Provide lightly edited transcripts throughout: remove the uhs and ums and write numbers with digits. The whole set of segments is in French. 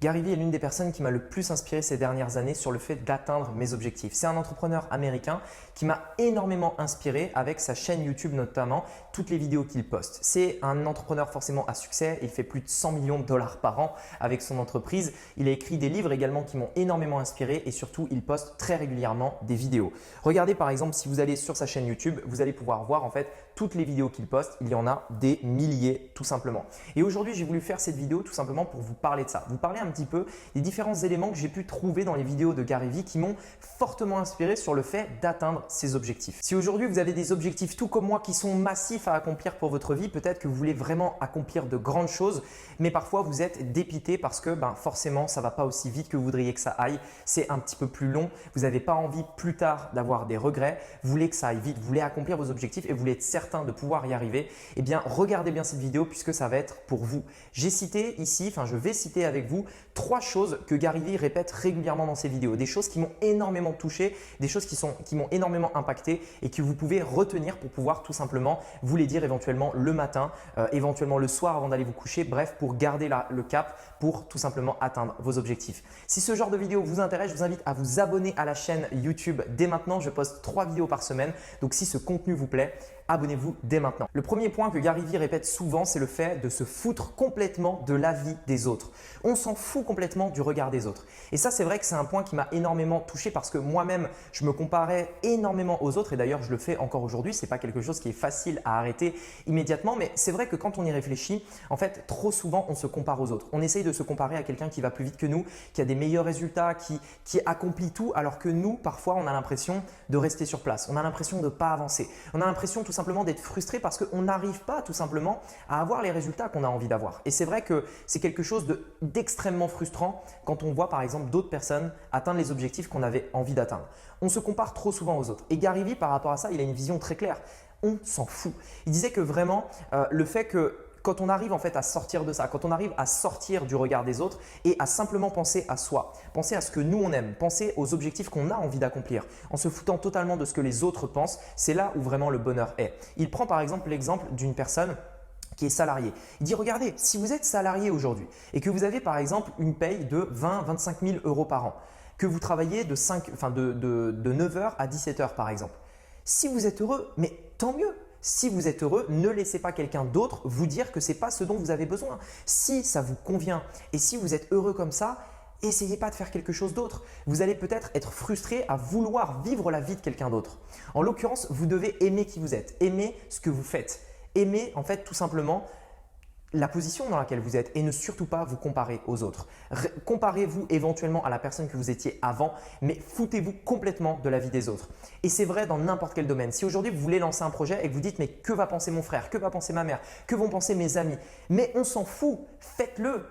Gary Vee est l'une des personnes qui m'a le plus inspiré ces dernières années sur le fait d'atteindre mes objectifs. C'est un entrepreneur américain qui m'a énormément inspiré avec sa chaîne YouTube notamment, toutes les vidéos qu'il poste. C'est un entrepreneur forcément à succès, il fait plus de 100 millions de dollars par an avec son entreprise. Il a écrit des livres également qui m'ont énormément inspiré et surtout il poste très régulièrement des vidéos. Regardez par exemple si vous allez sur sa chaîne YouTube, vous allez pouvoir voir en fait toutes les vidéos qu'il poste. Il y en a des milliers tout simplement. Et aujourd'hui j'ai voulu faire cette vidéo tout simplement pour vous parler de ça, vous parler un petit peu des différents éléments que j'ai pu trouver dans les vidéos de Gary Vee qui m'ont fortement inspiré sur le fait d'atteindre ses objectifs. Si aujourd'hui vous avez des objectifs tout comme moi qui sont massifs à accomplir pour votre vie, peut-être que vous voulez vraiment accomplir de grandes choses, mais parfois vous êtes dépité parce que forcément ça ne va pas aussi vite que vous voudriez que ça aille, c'est un petit peu plus long, vous n'avez pas envie plus tard d'avoir des regrets, vous voulez que ça aille vite, vous voulez accomplir vos objectifs et vous voulez être certain de pouvoir y arriver, eh bien regardez bien cette vidéo puisque ça va être pour vous. J'ai cité ici, je vais citer avec vous trois choses que Gary Vee répète régulièrement dans ses vidéos, des choses qui m'ont énormément touché, des choses qui m'ont énormément impacté et que vous pouvez retenir pour pouvoir tout simplement vous les dire éventuellement le matin, éventuellement le soir avant d'aller vous coucher, bref pour garder le cap, pour tout simplement atteindre vos objectifs. Si ce genre de vidéo vous intéresse, je vous invite à vous abonner à la chaîne YouTube dès maintenant. Je poste 3 vidéos par semaine, donc si ce contenu vous plaît, abonnez-vous dès maintenant. Le premier point que Gary Vee répète souvent, c'est le fait de se foutre complètement de l'avis des autres. On s'en fout complètement du regard des autres. Et ça, c'est vrai que c'est un point qui m'a énormément touché parce que moi-même, je me comparais énormément aux autres et d'ailleurs, je le fais encore aujourd'hui. Ce n'est pas quelque chose qui est facile à arrêter immédiatement, mais c'est vrai que quand on y réfléchit, en fait, trop souvent, on se compare aux autres. On essaye de se comparer à quelqu'un qui va plus vite que nous, qui a des meilleurs résultats, qui accomplit tout, alors que nous, parfois, on a l'impression de rester sur place. On a l'impression de ne pas avancer. On a l'impression tout simplement d'être frustré parce qu'on n'arrive pas tout simplement à avoir les résultats qu'on a envie d'avoir. Et c'est vrai que c'est quelque chose d'extrêmement frustrant quand on voit par exemple d'autres personnes atteindre les objectifs qu'on avait envie d'atteindre. On se compare trop souvent aux autres. Et Gary Vee, par rapport à ça, il a une vision très claire. On s'en fout. Il disait que vraiment, le fait que quand on arrive en fait à sortir de ça, quand on arrive à sortir du regard des autres et à simplement penser à soi, penser à ce que nous on aime, penser aux objectifs qu'on a envie d'accomplir, en se foutant totalement de ce que les autres pensent, c'est là où vraiment le bonheur est. Il prend par exemple l'exemple d'une personne qui est salarié. Il dit regardez, si vous êtes salarié aujourd'hui et que vous avez par exemple une paye de 20-25 000 euros par an, que vous travaillez de 9h à 17h par exemple, si vous êtes heureux, mais tant mieux. Si vous êtes heureux, ne laissez pas quelqu'un d'autre vous dire que ce n'est pas ce dont vous avez besoin. Si ça vous convient et si vous êtes heureux comme ça, essayez pas de faire quelque chose d'autre. Vous allez peut-être être frustré à vouloir vivre la vie de quelqu'un d'autre. En l'occurrence, vous devez aimer qui vous êtes, aimer ce que vous faites. Aimer en fait tout simplement la position dans laquelle vous êtes et ne surtout pas vous comparer aux autres. Comparez-vous éventuellement à la personne que vous étiez avant, mais foutez-vous complètement de la vie des autres. Et c'est vrai dans n'importe quel domaine. Si aujourd'hui vous voulez lancer un projet et que vous dites mais que va penser mon frère, que va penser ma mère, que vont penser mes amis, mais on s'en fout, faites-le.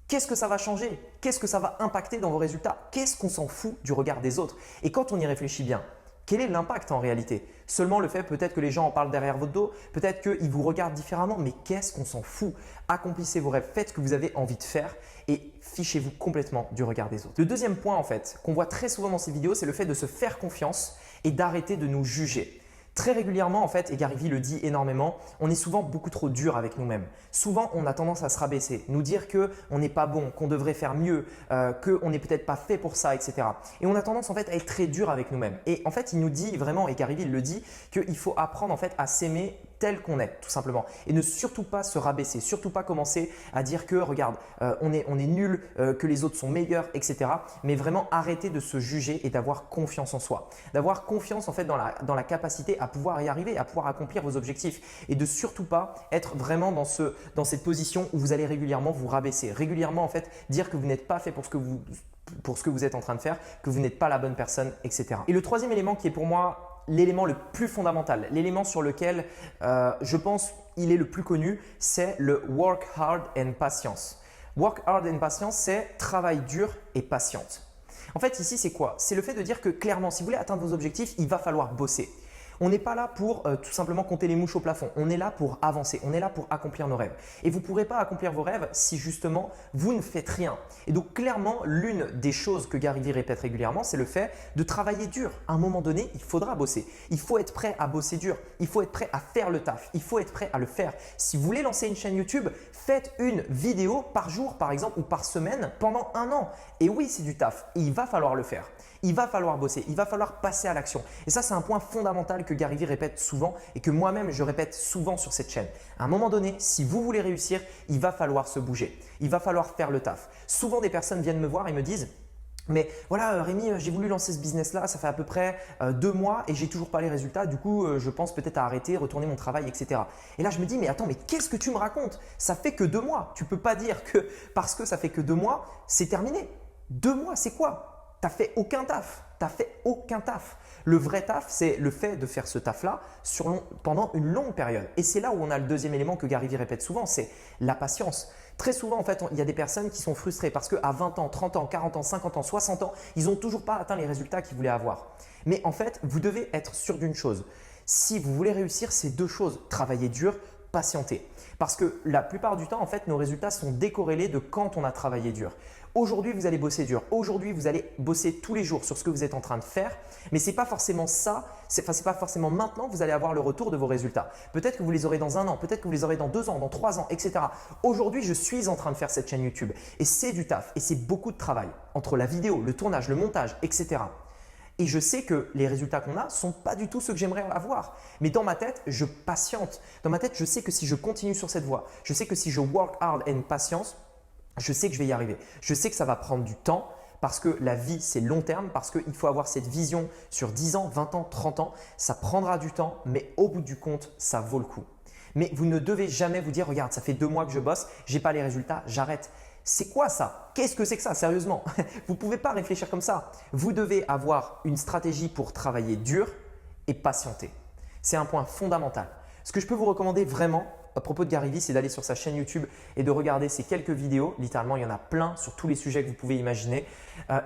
Qu'est-ce que ça va changer? Qu'est-ce que ça va impacter dans vos résultats? Qu'est-ce qu'on s'en fout du regard des autres? Et quand on y réfléchit bien, quel est l'impact en réalité? Seulement le fait peut-être que les gens en parlent derrière votre dos, peut-être qu'ils vous regardent différemment, mais qu'est-ce qu'on s'en fout? Accomplissez vos rêves, faites ce que vous avez envie de faire et fichez-vous complètement du regard des autres. Le deuxième point en fait qu'on voit très souvent dans ces vidéos, c'est le fait de se faire confiance et d'arrêter de nous juger. Très régulièrement en fait, et Gary Vee le dit énormément, on est souvent beaucoup trop dur avec nous-mêmes. Souvent, on a tendance à se rabaisser, nous dire qu'on n'est pas bon, qu'on devrait faire mieux, qu'on n'est peut-être pas fait pour ça, etc. Et on a tendance en fait à être très dur avec nous-mêmes. Et en fait, il nous dit vraiment, et Gary Vee le dit, qu'il faut apprendre en fait à s'aimer tel qu'on est tout simplement et ne surtout pas se rabaisser, surtout pas commencer à dire que regarde, on est nul, que les autres sont meilleurs, etc. Mais vraiment arrêter de se juger et d'avoir confiance en soi, d'avoir confiance en fait dans la capacité à pouvoir y arriver, à pouvoir accomplir vos objectifs et de surtout pas être vraiment dans cette position où vous allez régulièrement vous rabaisser, régulièrement en fait dire que vous n'êtes pas fait pour ce que vous êtes en train de faire, que vous n'êtes pas la bonne personne, etc. Et le troisième élément qui est pour moi l'élément le plus fondamental, l'élément sur lequel je pense il est le plus connu, c'est le work hard and patience. Work hard and patience, c'est travail dur et patiente. En fait, ici, c'est quoi? C'est le fait de dire que clairement, si vous voulez atteindre vos objectifs, il va falloir bosser. On n'est pas là pour tout simplement compter les mouches au plafond. On est là pour avancer. On est là pour accomplir nos rêves. Et vous ne pourrez pas accomplir vos rêves si justement vous ne faites rien. Et donc clairement, l'une des choses que Gary Vee répète régulièrement, c'est le fait de travailler dur. À un moment donné, il faudra bosser. Il faut être prêt à bosser dur. Il faut être prêt à faire le taf. Il faut être prêt à le faire. Si vous voulez lancer une chaîne YouTube, faites une vidéo par jour par exemple ou par semaine pendant 1 an. Et oui, c'est du taf. Et il va falloir le faire. Il va falloir bosser, il va falloir passer à l'action. Et ça, c'est un point fondamental que Gary Vee répète souvent et que moi-même, je répète souvent sur cette chaîne. À un moment donné, si vous voulez réussir, il va falloir se bouger. Il va falloir faire le taf. Souvent, des personnes viennent me voir et me disent « Mais voilà Rémi, j'ai voulu lancer ce business-là, ça fait à peu près 2 mois et j'ai toujours pas les résultats. Du coup, je pense peut-être à arrêter, retourner mon travail, etc. » Et là, je me dis « Mais attends, mais qu'est-ce que tu me racontes? Ça fait que 2 mois. Tu peux pas dire que parce que ça fait que 2 mois, c'est terminé. 2 mois, c'est quoi? Tu n'as fait aucun taf. Tu n'as fait aucun taf. Le vrai taf, c'est le fait de faire ce taf-là pendant une longue période. Et c'est là où on a le deuxième élément que Gary Vee répète souvent, c'est la patience. Très souvent, en fait, il y a des personnes qui sont frustrées parce qu'à 20 ans, 30 ans, 40 ans, 50 ans, 60 ans, ils n'ont toujours pas atteint les résultats qu'ils voulaient avoir. Mais en fait, vous devez être sûr d'une chose. Si vous voulez réussir, c'est 2 choses. Travailler dur, patienter. Parce que la plupart du temps, en fait, nos résultats sont décorrélés de quand on a travaillé dur. Aujourd'hui, vous allez bosser dur. Aujourd'hui, vous allez bosser tous les jours sur ce que vous êtes en train de faire. Mais ce n'est pas forcément ça, c'est pas forcément maintenant que vous allez avoir le retour de vos résultats. Peut-être que vous les aurez dans 1 an, peut-être que vous les aurez dans 2 ans, dans 3 ans, etc. Aujourd'hui, je suis en train de faire cette chaîne YouTube et c'est du taf et c'est beaucoup de travail entre la vidéo, le tournage, le montage, etc. Et je sais que les résultats qu'on a ne sont pas du tout ceux que j'aimerais avoir. Mais dans ma tête, je patiente. Dans ma tête, je sais que si je continue sur cette voie, je sais que si je work hard and patience, je sais que je vais y arriver. Je sais que ça va prendre du temps parce que la vie, c'est long terme, parce qu'il faut avoir cette vision sur 10 ans, 20 ans, 30 ans. Ça prendra du temps, mais au bout du compte, ça vaut le coup. Mais vous ne devez jamais vous dire « Regarde, ça fait 2 mois que je bosse, je n'ai pas les résultats, j'arrête ». C'est quoi ça? Qu'est-ce que c'est que ça? Sérieusement, vous ne pouvez pas réfléchir comme ça. Vous devez avoir une stratégie pour travailler dur et patienter. C'est un point fondamental. Ce que je peux vous recommander vraiment à propos de Gary Vee, c'est d'aller sur sa chaîne YouTube et de regarder ces quelques vidéos. Littéralement, il y en a plein sur tous les sujets que vous pouvez imaginer.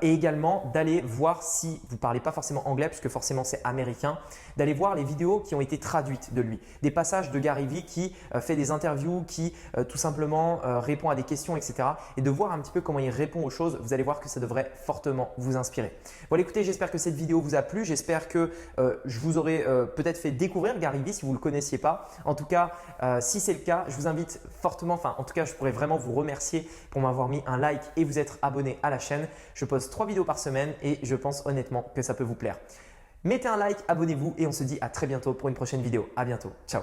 Et également d'aller voir, si vous ne parlez pas forcément anglais, puisque forcément c'est américain, d'aller voir les vidéos qui ont été traduites de lui. Des passages de Gary Vee qui fait des interviews, qui tout simplement répond à des questions, etc. Et de voir un petit peu comment il répond aux choses. Vous allez voir que ça devrait fortement vous inspirer. Voilà, écoutez, j'espère que cette vidéo vous a plu. J'espère que je vous aurai peut-être fait découvrir Gary Vee si vous ne le connaissiez pas. En tout cas, si c'est le cas, je vous invite fortement, en tout cas, je pourrais vraiment vous remercier pour m'avoir mis un like et vous être abonné à la chaîne. Je poste 3 vidéos par semaine et je pense honnêtement que ça peut vous plaire. Mettez un like, abonnez-vous et on se dit à très bientôt pour une prochaine vidéo. À bientôt. Ciao.